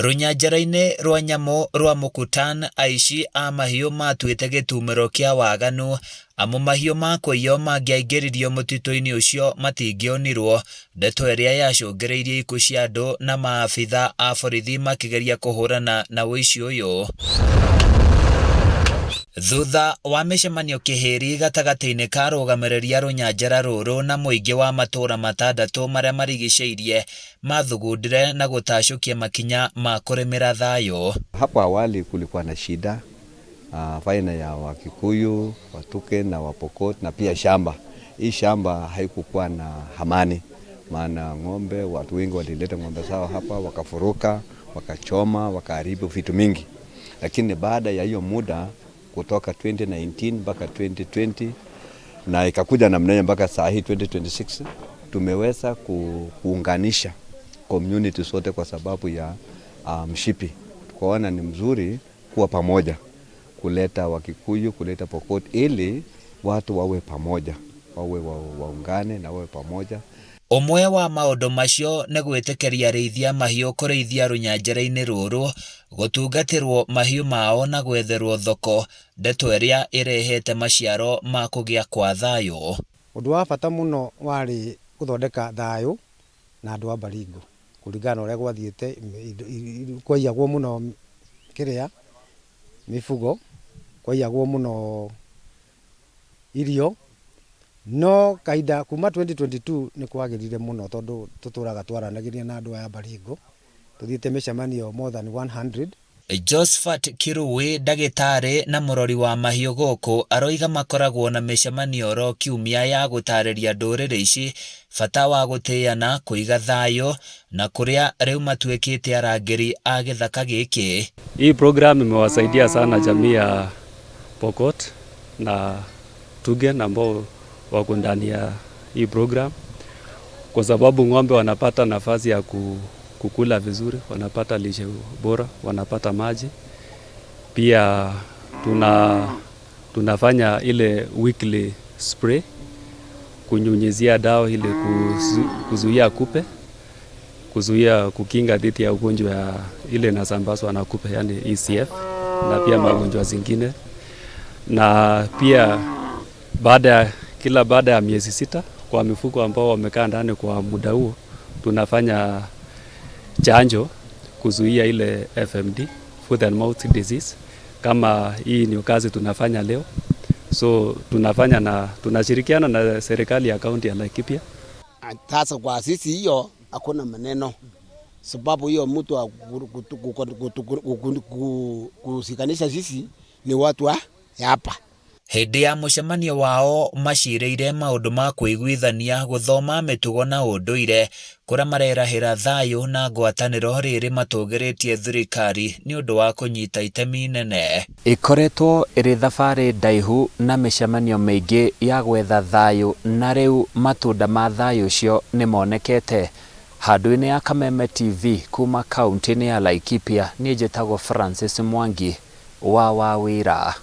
Runyanjara-inĩ rwa nyamũ rwa Mukutan, aici a mahiũ matuĩte gĩtumĩro kĩa waganu amu mahiũ ma kũiywo mangĩaingĩririo mũtitũ-inĩ ũcio matingĩonirwo, ndeto ĩrĩa yacũngĩrĩirie ikuũ cia andũ na maabitha a borithi makĩgeria kũhũrana na ũici ũyũ. Thutha wa mĩcemanio kĩhĩri gatagatĩ-inĩ ka arũgamĩrĩri a rũnyanjara rũrũ na mũingĩ wa matũũra matandatũ marĩa marigicĩirie, mathugundire na gũtacũkia makinya ma kũrĩmĩra thayũ. Hapo awali kulikuwa na shida baina ya Wakikuyu, Watuke na Wapokot na pia shamba. Hii shamba haikukuwa na amani, maana ng'ombe, watu wengi walileta ng'ombe zao hapa, wakafuruka, wakachoma, wakaharibu vitu mingi. Lakini baada ya hiyo muda kutoka 2019 mpaka 2020 na ikakuja na mnene mpaka saa hii 2026, tumeweza kuunganisha community zote kwa sababu ya mshipi. Tukaona ni mzuri kuwa pamoja, kuleta Wakikuyu, kuleta Pokot, ili watu wawe pamoja, wawe waungane na wawe pamoja. Ũmwe wa maũndũ macio nĩ gwĩtĩkĩria arĩithia mahiũ kũrĩithia rũnyanjara-inĩ rũrũ, gũtungatĩrwo mahiũ mao na gwetherwo thoko, ndeto ĩrĩa ĩrehete maciaro ma kũgĩa kwa thayũ. Ũndũ wa bata mũno warĩ gũthondeka thayũ na andũ a Baringo, kũringana ũrĩa gwathiĩte kwaiyagwo mũno mifugo, kwaiyagwo mũno irio. No kaida kuma 2022 nĩ kwagĩrire mũno tondũ tũtũraga twaranagĩria na andũ a Baringo, tũthiĩte mĩcemanio more than 100. Josephat Kirui, ndagĩtarĩ na mũrori wa mahiũ gũkũ, aroiga makoragwo na mĩcemanio oro kiumia ya gũtarĩria ndũrĩrĩ ici bata wa gũtĩana, kũiga thayũ na kũrĩa rĩu matuĩkĩte arangĩri a gĩthaka gĩkĩ. Hii program imewasaidia sana jamii ya Pokot na Tugen ambao wako ndani ya hii program, kwa sababu ng'ombe wanapata nafasi ya kukula vizuri, wanapata lishe bora, wanapata maji. Pia tunafanya ile weekly spray kunyunyizia dawa ile kuzuia kupe, kuzuia kukinga dhidi ya ugonjwa ya ile inasambazwa na kupe, yani ECF, na pia magonjwa zingine. Na pia kila baada ya miezi 6 kwa mifugo ambao wamekaa ndani kwa muda huo, tunafanya chanjo kuzuia ile FMD, foot and mouth disease. Kama hii ni kazi tunafanya leo, so tunafanya na tunashirikiana na serikali ya kaunti ya Laikipia. Sasa kwa sisi hiyo hakuna maneno, sababu hiyo mtu kusikanisha sisi ni watu hapa. Hĩndĩ ya mũcemanio wao macirĩire maũndũ ma kũiguithania, gũthoma mĩtugo na ũndũire, kũrĩa marerahĩra thayũ na ngwatanĩro rĩrĩ matũgĩrĩtie thirikari nĩ ũndũ wa kũnyita itemi nene. Ĩkoretwo ĩrĩ thabarĩ ndaihu na mĩcemanio mĩingĩ ya gwetha thayũ, na rĩu matunda ma thayũ ũcio nĩ monekete. Handũ-inĩ ya Kameme TV kuma kaunti-inĩ ya Laikipia, niĩ njĩtagwo Francis Mwangi wa Wawĩra.